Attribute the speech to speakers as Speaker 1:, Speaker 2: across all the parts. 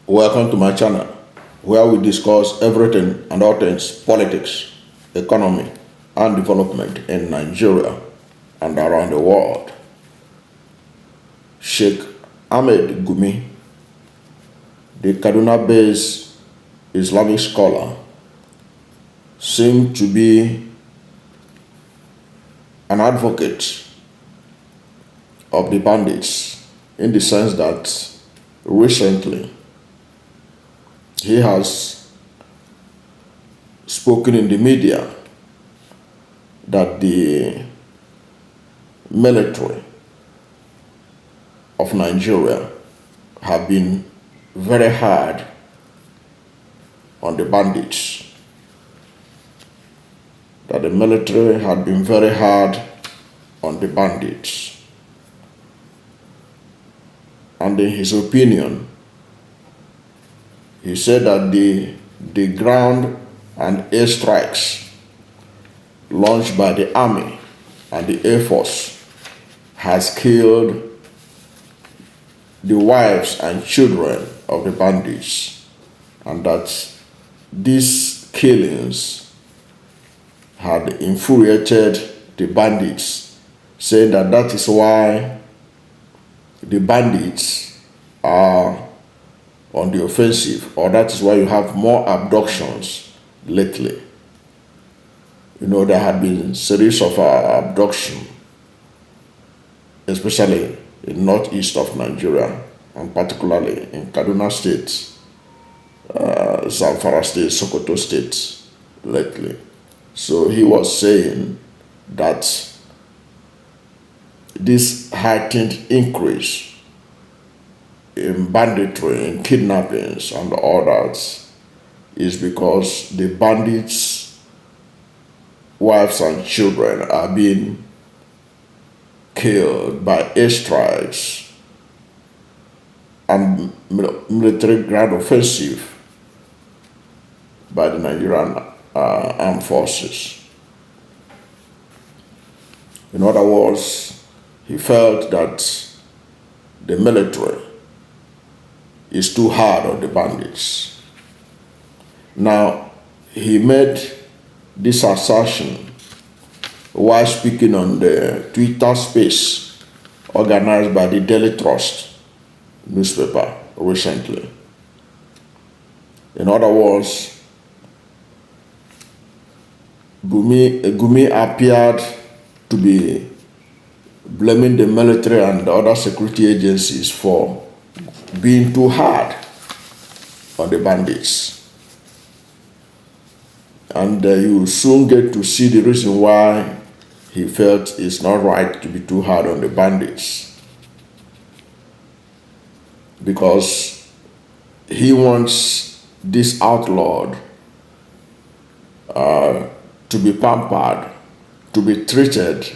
Speaker 1: Welcome to my channel, where we discuss everything and all things politics, economy, and development in Nigeria and around the world. Sheikh Ahmad Gumi, the Kaduna-based Islamic scholar, seemed to be an advocate of the bandits in the sense that recently he has spoken in the media that the military of Nigeria have been very hard on the bandits. That the military had been very hard on the bandits. And in his opinion, he said that the ground and air strikes launched by the army and the air force has killed the wives and children of the bandits, and that these killings had infuriated the bandits, saying that that is why the bandits are on the offensive, or that is why you have more abductions lately. You know, there have been a series of abduction, especially in northeast of Nigeria, and particularly in Kaduna State, Zamfara State, Sokoto State lately. So he was saying that this heightened increase in banditry, in kidnappings and all that is because the bandits' wives and children are being killed by airstrikes and military ground offensive by the Nigerian armed forces. In other words, he felt that the military is too hard on the bandits. Now, he made this assertion while speaking on the Twitter space organized by the Daily Trust newspaper recently. In other words, Gumi appeared to be blaming the military and the other security agencies for being too hard on the bandits. And you soon get to see the reason why he felt it's not right to be too hard on the bandits. Because he wants this outlawed to be pampered, to be treated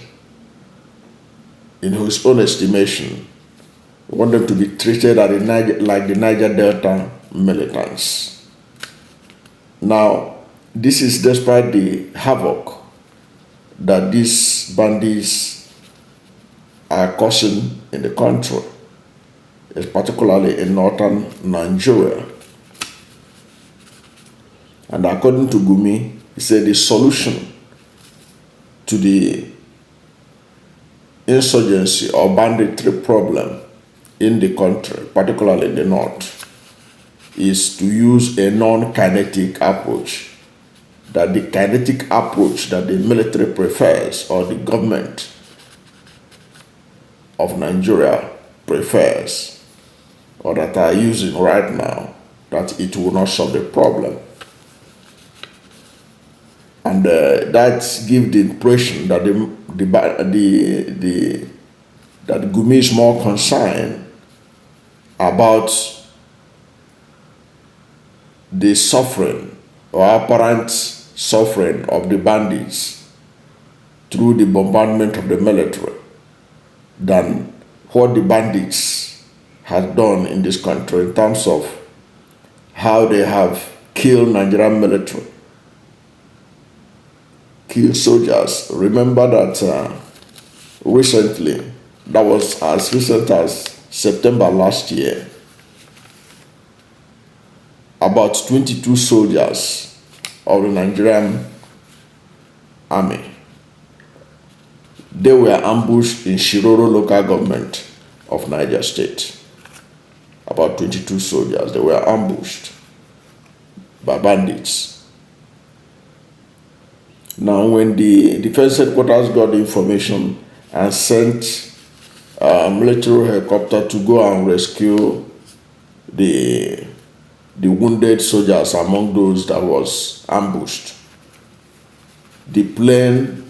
Speaker 1: in his own estimation. We want them to be treated like the Niger Delta militants. Now, this is despite the havoc that these bandits are causing in the country, particularly in Northern Nigeria. And according to Gumi, he said the solution to the insurgency or banditry problem in the country, particularly in the north, is to use a non-kinetic approach. That the kinetic approach that the military prefers, or the government of Nigeria prefers, or that are using right now, that it will not solve the problem. And that gives the impression that that Gumi is more concerned about the suffering or apparent suffering of the bandits through the bombardment of the military than what the bandits have done in this country in terms of how they have killed Nigerian military, killed soldiers. Remember that recently, that was as recent as September last year, about 22 soldiers of the Nigerian army. They were ambushed in Shiroro local government of Niger State. About 22 soldiers, they were ambushed by bandits. Now, when the defense headquarters got the information and sent a military helicopter to go and rescue the wounded soldiers among those that was ambushed, the plane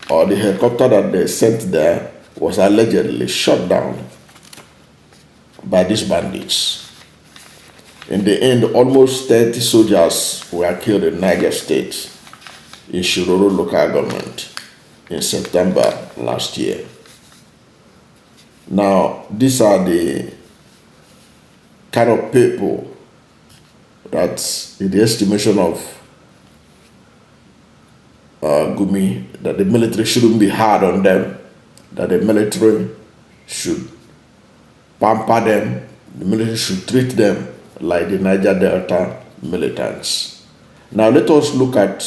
Speaker 1: or the helicopter that they sent there was allegedly shot down by these bandits. In the end, almost 30 soldiers were killed in Niger State, in Shiroro local government, in September last year. Now, these are the kind of people that, in the estimation of Gumi, that the military shouldn't be hard on them, that the military should pamper them, the military should treat them like the Niger Delta militants. Now let us look at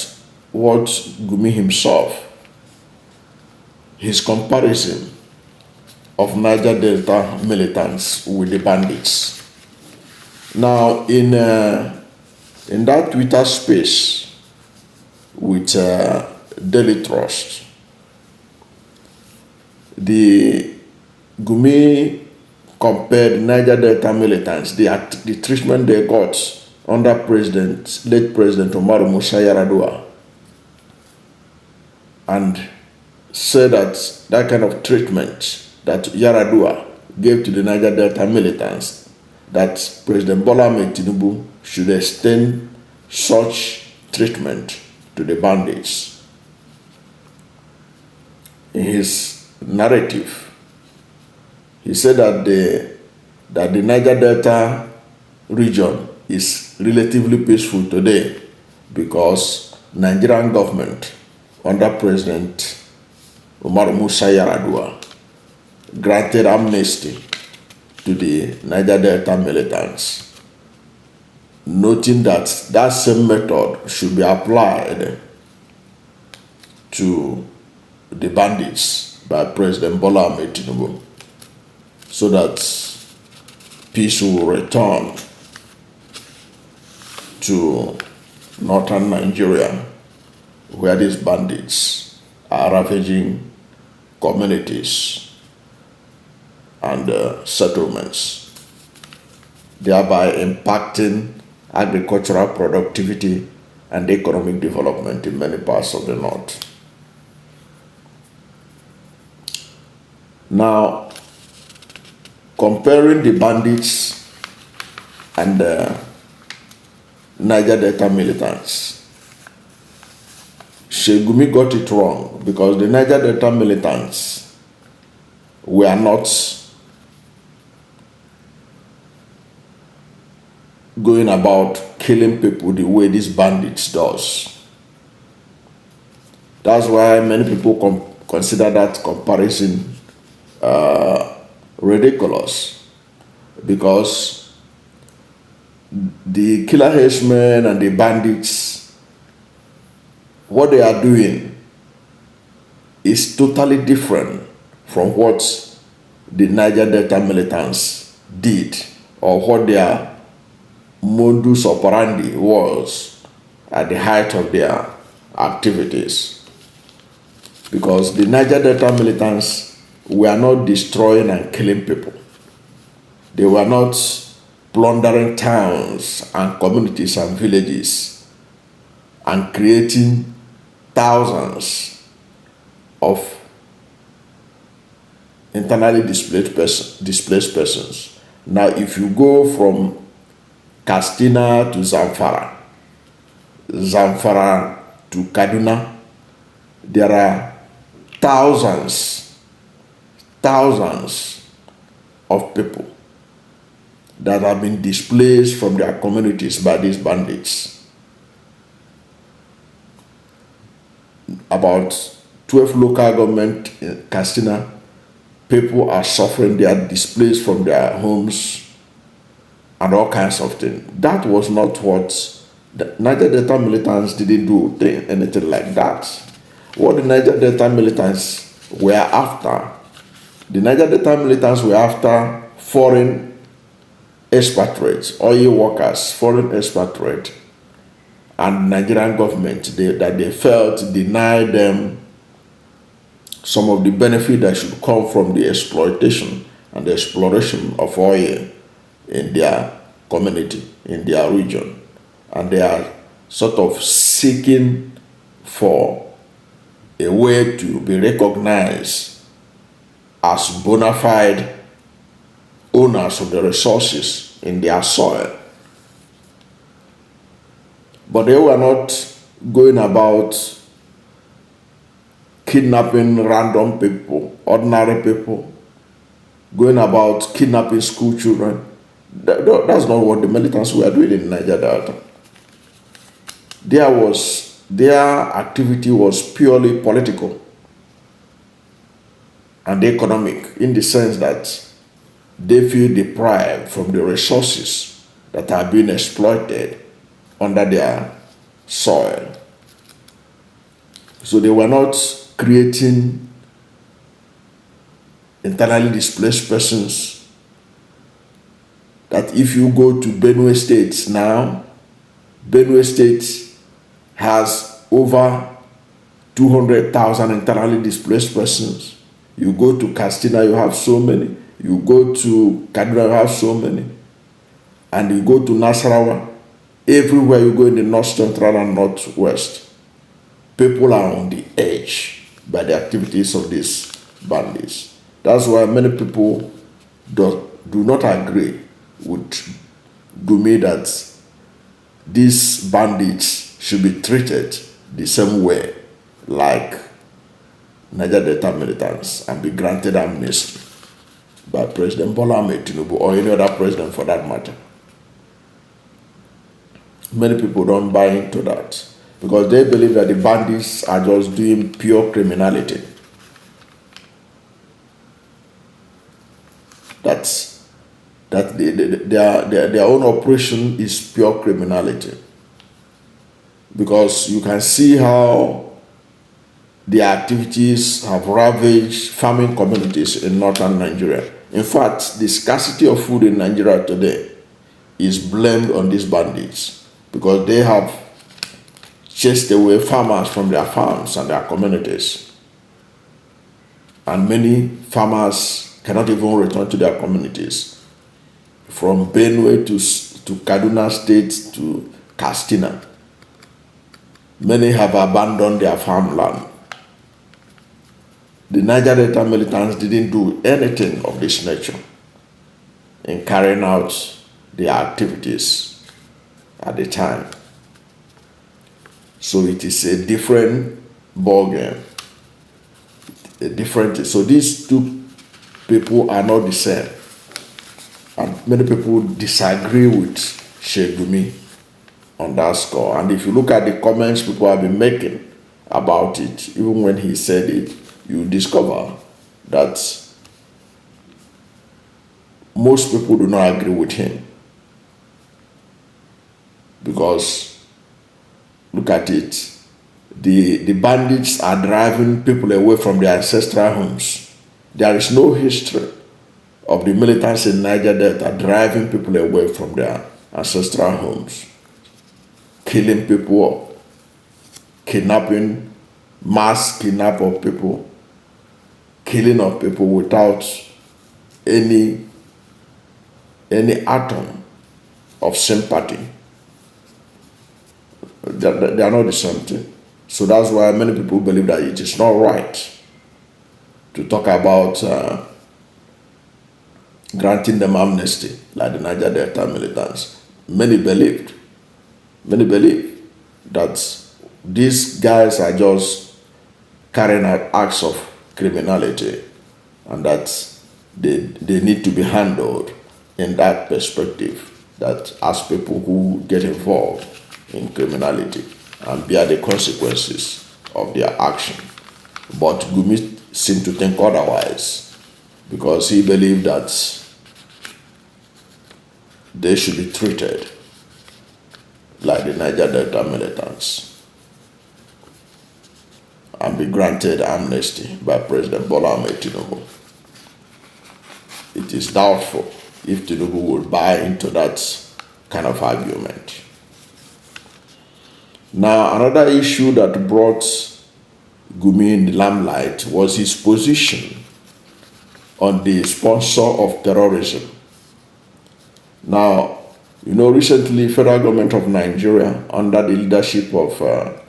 Speaker 1: what Gumi himself, his comparison of Niger Delta militants with the bandits. Now in that Twitter space with Daily Trust, the Gumi compared Niger Delta militants, the treatment they got under late President Umaru Musa Yar'Adua, and said that kind of treatment that Yar'Adua gave to the Niger Delta militants, that President Bola Ahmed Tinubu should extend such treatment to the bandits. In his narrative, he said that the Niger Delta region is relatively peaceful today because Nigerian government under President Umaru Musa Yar'Adua granted amnesty to the Niger Delta militants, noting that that same method should be applied to the bandits by President Bola Ahmed Tinubu, so that peace will return to Northern Nigeria, where these bandits are ravaging communities and settlements, thereby impacting agricultural productivity and economic development in many parts of the north. Now, comparing the bandits and the Niger Delta militants, Sheikh Gumi got it wrong, because the Niger Delta militants were not going about killing people the way these bandits does. That's why many people consider that comparison ridiculous, because the killer henchmen and the bandits, what they are doing is totally different from what the Niger Delta militants did, or what their modus operandi was at the height of their activities. Because the Niger Delta militants were not destroying and killing people. They were not plundering towns and communities and villages and creating thousands of internally displaced persons. Now, if you go from Kaduna to Zamfara to Kaduna, there are thousands of people that have been displaced from their communities by these bandits. About 12 local government in Kaduna, people are suffering. They are displaced from their homes and all kinds of things. That was not what the Niger Delta militants didn't do anything like that. What the Niger Delta militants were after, the Niger Delta militants were after foreign expatriates, oil workers, foreign expatriates, and Nigerian government that they felt denied them some of the benefit that should come from the exploitation and the exploration of oil in their community, in their region. And they are sort of seeking for a way to be recognized as bona fide owners of the resources in their soil. But they were not going about kidnapping random people, ordinary people, going about kidnapping school children. That's not what the militants were doing in Niger Delta. Their activity was purely political and economic, in the sense that they feel deprived from the resources that are being exploited under their soil. So they were not creating internally displaced persons. That if you go to Benue State now, Benue State has over 200,000 internally displaced persons. You go to Katsina, you have so many. You go to Kaduna, you have so many. And you go to Nasarawa, everywhere you go in the North Central and Northwest, people are on the edge by the activities of these bandits. That's why many people do not agree with Gumi that these bandits should be treated the same way like Niger Delta militants and be granted amnesty by President Bola Ahmed Tinubu or any other president for that matter. Many people don't buy into that because they believe that the bandits are just doing pure criminality. That their own operation is pure criminality. Because you can see how their activities have ravaged farming communities in northern Nigeria. In fact, the scarcity of food in Nigeria today is blamed on these bandits because they have chased away farmers from their farms and their communities. And many farmers cannot even return to their communities. From Benue to Kaduna State to Katsina, many have abandoned their farmland. The Niger Delta militants didn't do anything of this nature in carrying out their activities at the time. So it is a different ballgame. So these two people are not the same. And many people disagree with Sheikh Gumi on that score. And if you look at the comments people have been making about it, even when he said it, you discover that most people do not agree with him. Because, look at it, the bandits are driving people away from their ancestral homes. There is no history of the militants in Niger Delta driving people away from their ancestral homes, killing people, kidnapping, mass kidnap of people, killing of people without any atom of sympathy. They are not the same thing. So that's why many people believe that it is not right to talk about granting them amnesty like the Niger Delta militants. Many believe that these guys are just carrying out acts of criminality and that they need to be handled in that perspective, that as people who get involved in criminality and bear the consequences of their action. But Gumi seemed to think otherwise because he believed that they should be treated like the Niger Delta militants and be granted amnesty by President Bola Ahmed Tinubu. It is doubtful if Tinubu would buy into that kind of argument. Now, another issue that brought Gumi in the limelight was his position on the sponsor of terrorism. Now, recently, federal government of Nigeria, under the leadership of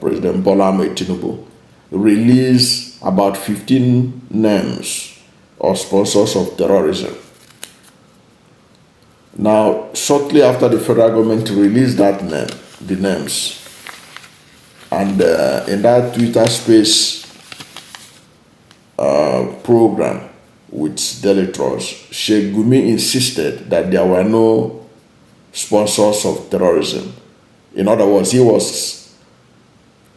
Speaker 1: President Bola Ahmed Tinubu, released about 15 names of sponsors of terrorism. Now, shortly after the federal government released the names, and in that Twitter Space program with Daily Trust, Sheikh Gumi insisted that there were no sponsors of terrorism. In other words, he was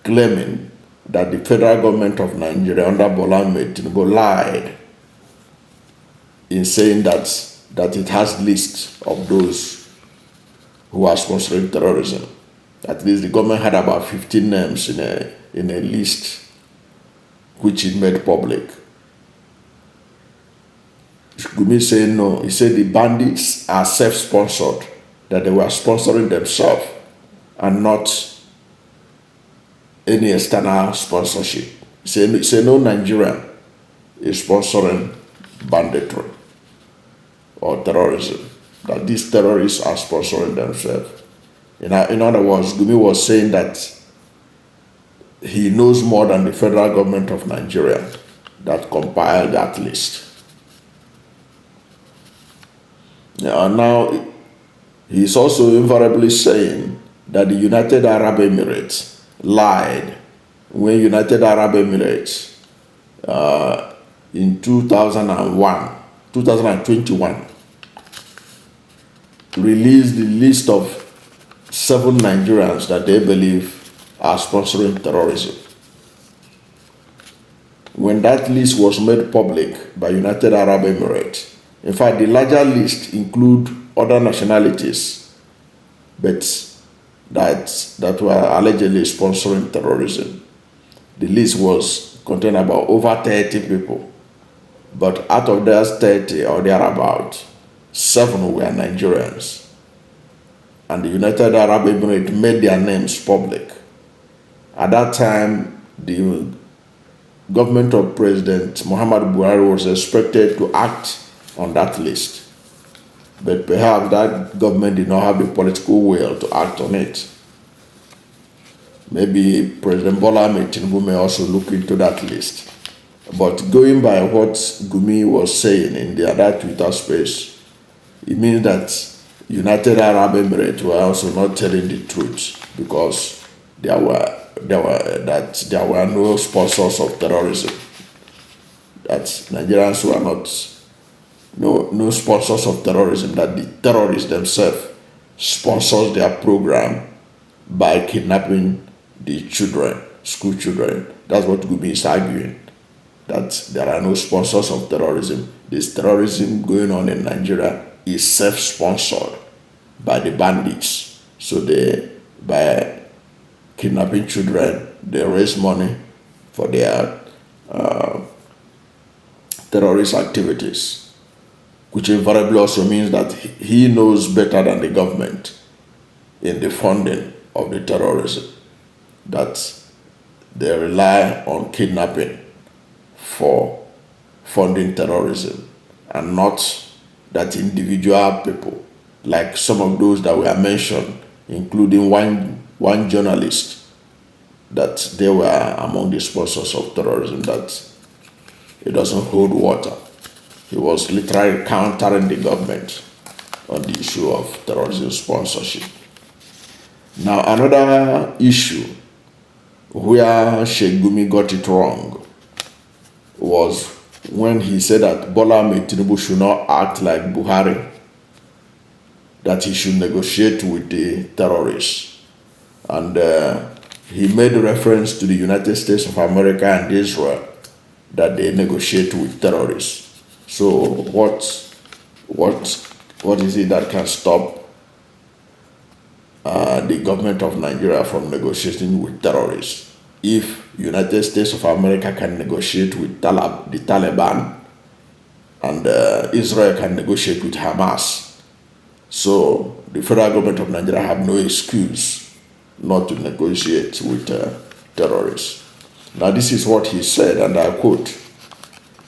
Speaker 1: claiming that the federal government of Nigeria under Bola Ahmed Tinubu lied in saying that it has lists of those who are sponsoring terrorism. At least the government had about 15 names in a list which it made public. Gumi said no. He said the bandits are self-sponsored, that they were sponsoring themselves and not any external sponsorship. He said no Nigerian is sponsoring banditry or terrorism, that these terrorists are sponsoring themselves. In other words, Gumi was saying that he knows more than the federal government of Nigeria that compiled that list. Now, he's also invariably saying that the United Arab Emirates lied when United Arab Emirates in 2021 released the list of 7 Nigerians that they believe are sponsoring terrorism. When that list was made public by United Arab Emirates, in fact, the larger list include other nationalities, but that were allegedly sponsoring terrorism. The list contained about over 30 people, but out of those 30 or thereabout, 7 were Nigerians. And the United Arab Emirates made their names public. At that time, the government of President Muhammad Buhari was expected to act on that list. But perhaps that government did not have the political will to act on it. Maybe President Bola Ahmed Tinubu may also look into that list. But going by what Gumi was saying in the other Twitter space, it means that United Arab Emirates were also not telling the truth, because there were no sponsors of terrorism. That Nigerians were not no sponsors of terrorism, that the terrorists themselves sponsors their program by kidnapping the children, school children. That's what Gumi is arguing, that there are no sponsors of terrorism. This terrorism going on in Nigeria is self-sponsored by the bandits. So by kidnapping children, they raise money for their terrorist activities, which invariably also means that he knows better than the government in the funding of the terrorism, that they rely on kidnapping for funding terrorism, and not that individual people, like some of those that were mentioned, including one journalist, that they were among the sponsors of terrorism, that it doesn't hold water. He was literally countering the government on the issue of terrorism sponsorship. Now, another issue where Sheikh Gumi got it wrong was when he said that Bola Ahmed Tinubu should not act like Buhari, that he should negotiate with the terrorists. And he made reference to the United States of America and Israel, that they negotiate with terrorists. So what is it that can stop the government of Nigeria from negotiating with terrorists. If United States of America can negotiate with the Taliban, and Israel can negotiate with Hamas, so the federal government of Nigeria have no excuse not to negotiate with terrorists. Now this is what he said, and I quote.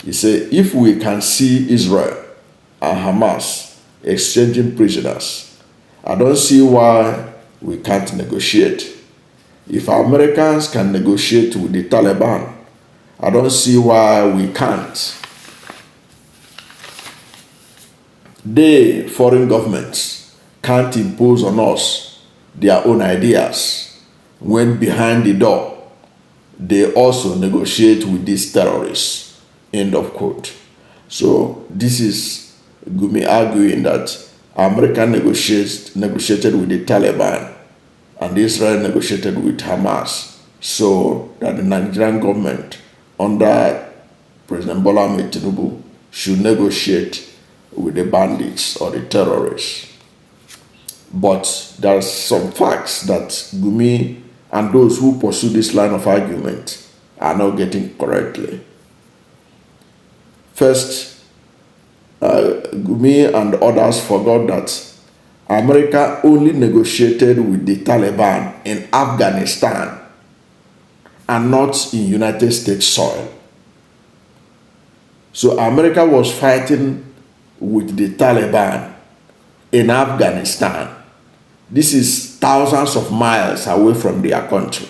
Speaker 1: He said, if we can see Israel and Hamas exchanging prisoners, I don't see why we can't negotiate. If Americans can negotiate with the Taliban, I don't see why we can't. They, foreign governments, can't impose on us their own ideas when behind the door they also negotiate with these terrorists. End of quote. So this is Gumi arguing that America negotiated with the Taliban and Israel negotiated with Hamas, so that the Nigerian government under President Bola Ahmed Tinubu should negotiate with the bandits or the terrorists. But there are some facts that Gumi and those who pursue this line of argument are not getting correctly. First, Gumi and others forgot that America only negotiated with the Taliban in Afghanistan and not in United States soil. So America was fighting with the Taliban in Afghanistan. This is thousands of miles away from their country.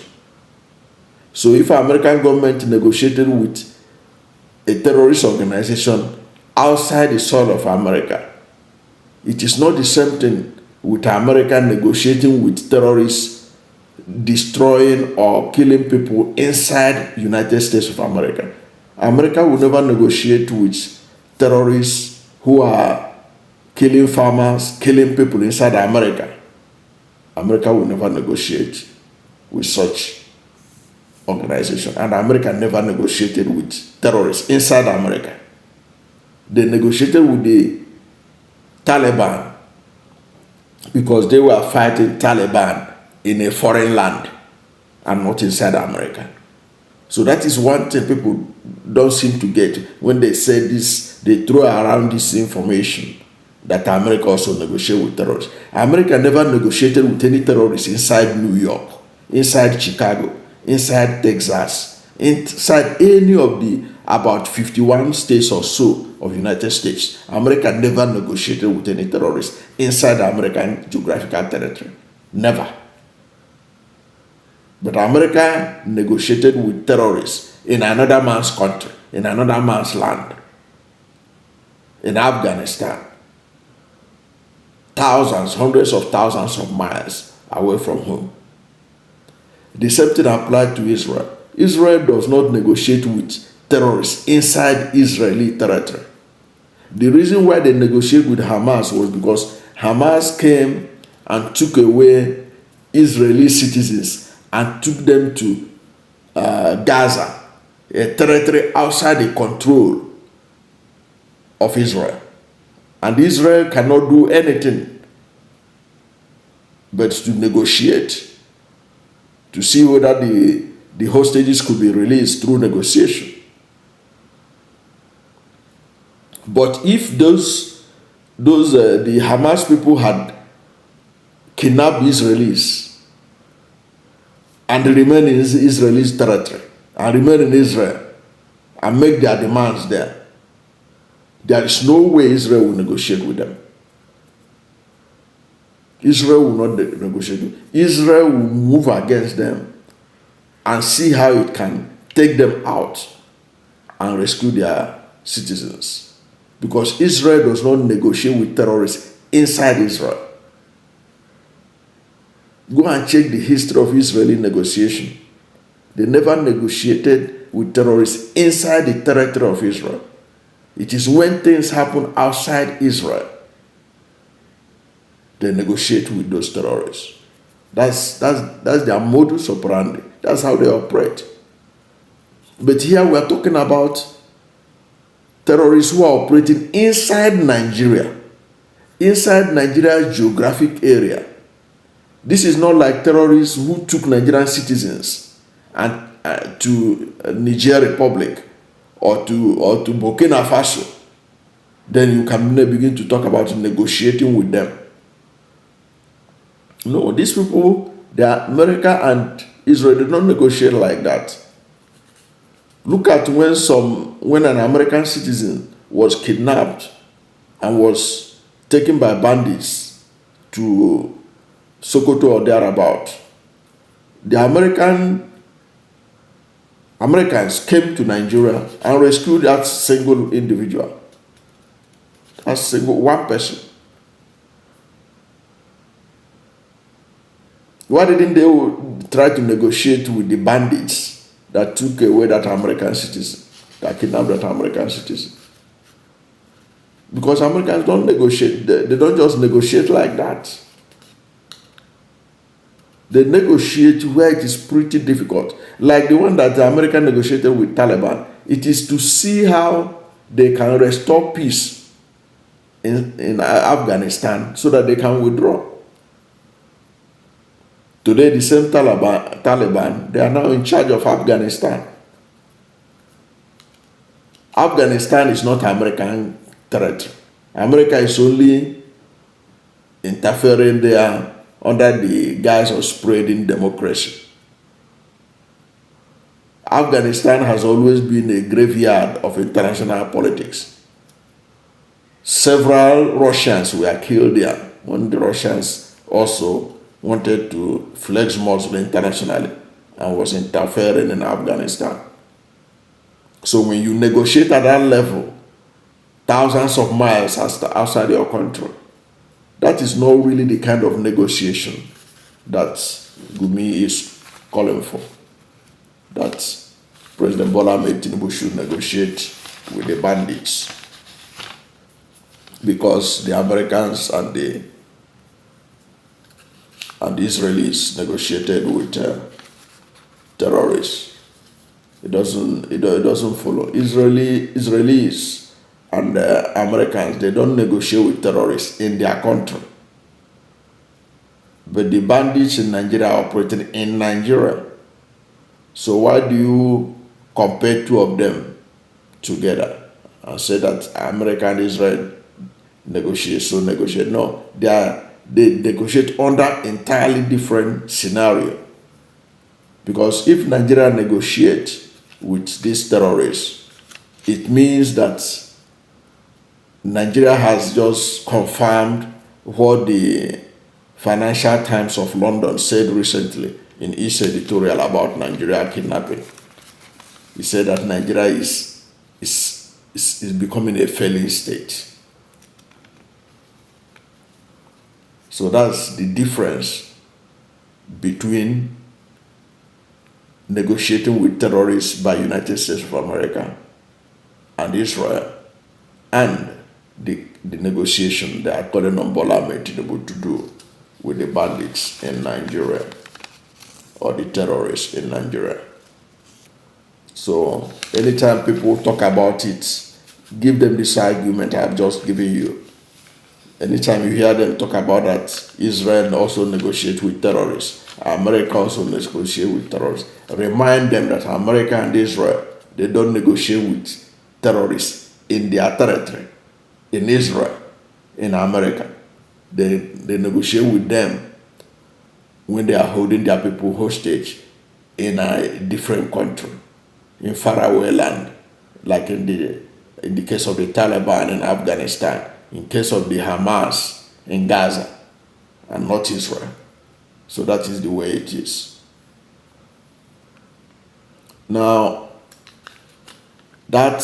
Speaker 1: So if American government negotiated with a terrorist organization outside the soil of America, it is not the same thing with America negotiating with terrorists, destroying or killing people inside United States of America. America will never negotiate with terrorists who are killing farmers, killing people inside America. America will never negotiate with such organization, and America never negotiated with terrorists inside America. They negotiated with the Taliban because they were fighting Taliban in a foreign land and not inside America. So that is one thing people don't seem to get when they say this. They throw around this information that America also negotiated with terrorists. America never negotiated with any terrorists inside New York, inside Chicago, inside Texas, inside any of the about 51 states or so of United States. America never negotiated with any terrorists inside the American geographical territory. Never. But America negotiated with terrorists in another man's country, in another man's land, in Afghanistan, thousands, hundreds of thousands of miles away from home. The same thing applied to Israel. Israel does not negotiate with terrorists inside Israeli territory. The reason why they negotiate with Hamas was because Hamas came and took away Israeli citizens and took them to Gaza, a territory outside the control of Israel. And Israel cannot do anything but to negotiate, to see whether the hostages could be released through negotiation. But if the Hamas people had kidnapped Israelis and remain in Israeli territory and remain in Israel and make their demands there is no way Israel will negotiate with them. Israel will not negotiate. Israel will move against them and see how it can take them out and rescue their citizens. Because Israel does not negotiate with terrorists inside Israel. Go and check the history of Israeli negotiation. They never negotiated with terrorists inside the territory of Israel. It is when things happen outside Israel they negotiate with those terrorists. That's their modus operandi. That's how they operate. But here we are talking about terrorists who are operating inside Nigeria, inside Nigeria's geographic area. This is not like terrorists who took Nigerian citizens and to Niger Republic or to Burkina Faso. Then you can begin to talk about negotiating with them. No, these people, they are America and Israel, they don't negotiate like that. Look at when an American citizen was kidnapped and was taken by bandits to Sokoto or thereabout. The Americans came to Nigeria and rescued that single individual. That single one person. Why didn't they try to negotiate with the bandits that took away that American citizen, that kidnapped that American citizen? Because Americans don't negotiate. They don't just negotiate like that. They negotiate where it is pretty difficult. Like the one that the American negotiated with Taliban. It is to see how they can restore peace in Afghanistan so that they can withdraw. Today, the same Taliban, they are now in charge of Afghanistan. Afghanistan is not American territory. America is only interfering there under the guise of spreading democracy. Afghanistan has always been a graveyard of international politics. Several Russians were killed there when the Russians also wanted to flex muscle internationally and was interfering in Afghanistan. So when you negotiate at that level, thousands of miles outside your country, that is not really the kind of negotiation that Gumi is calling for. That President Bola Ahmed Tinubu should negotiate with the bandits, because the Americans and the Israelis negotiated with terrorists. It doesn't follow. Israelis and Americans, they don't negotiate with terrorists in their country. But the bandits in Nigeria are operating in Nigeria. So why do you compare two of them together and say that America and Israel negotiate? No, they negotiate under entirely different scenario. Because if Nigeria negotiates with these terrorists, it means that Nigeria has just confirmed what the Financial Times of London said recently in its editorial about Nigeria kidnapping. It said that Nigeria is becoming a failing state. So that's the difference between negotiating with terrorists by United States of America and Israel and the negotiation they are calling on Bola Ahmed Tinubu to do with the bandits in Nigeria or the terrorists in Nigeria. So anytime people talk about it, give them this argument I have just given you. Anytime you hear them talk about that Israel also negotiates with terrorists, America also negotiates with terrorists, remind them that America and Israel, they don't negotiate with terrorists in their territory, in Israel, in America. They negotiate with them when they are holding their people hostage in a different country, in faraway land, like in the case of the Taliban in Afghanistan, in case of the Hamas in Gaza, and not Israel. So that is the way it is. Now, that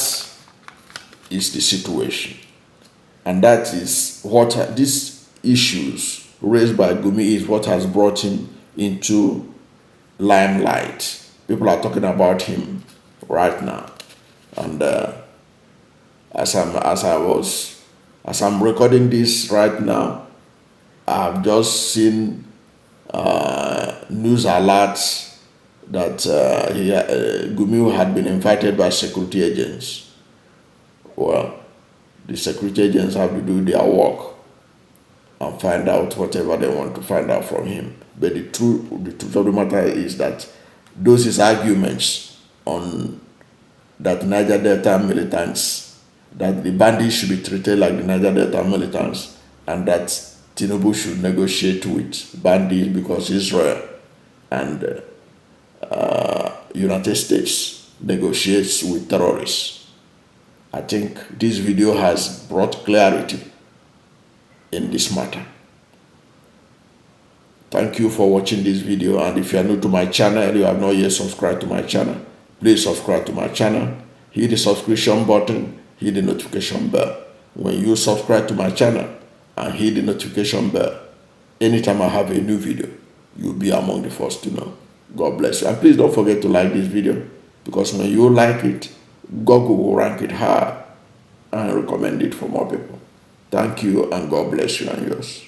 Speaker 1: is the situation. And that is what these issues raised by Gumi is what has brought him into limelight. People are talking about him right now. And as I'm recording this right now, I've just seen news alerts that Gumi had been invited by security agents. Well, the security agents have to do their work, and find out whatever they want to find out from him. But the truth of the matter is that those his arguments on that Niger Delta militants, that the bandits should be treated like the Niger Delta militants, and that Tinubu should negotiate with bandits because Israel and United States negotiates with terrorists. I think this video has brought clarity in this matter. Thank you for watching this video, and if you are new to my channel and you have not yet subscribed to my channel, please subscribe to my channel, hit the subscription button, hit the notification bell. When you subscribe to my channel and hit the notification bell, anytime I have a new video, you'll be among the first to know. God bless you. And please don't forget to like this video, because when you like it, Google will rank it high and recommend it for more people. Thank you, and God bless you and yours.